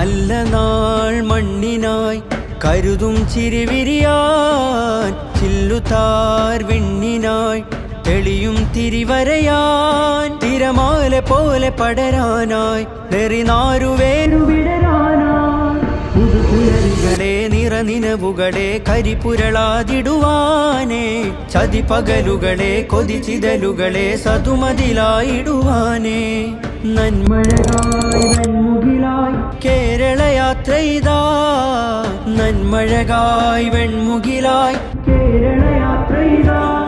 നല്ല നാൾ മണ്ണിനായി കരുതും ചിരിവിരിയാൻ ചില്ലുതാർ വിണ്ണിനായി തെളിയും തിരിവരയാൻ തിരമാല പോലെ പടരാനായി ുവിടരാനായി നിറനിനവുകളെ കരിപുരളാതിടുവാനേ ചതിപകലുകളെ കൊതിച്ചിതലുകളെ സതുമതിലായിടുവാനേ നന്മഴകായി വെൺമുകിലായി കേരളയാത്രയിതാ നന്മഴകായി വെൺമുകിലായി കേരളയാത്രയിതാ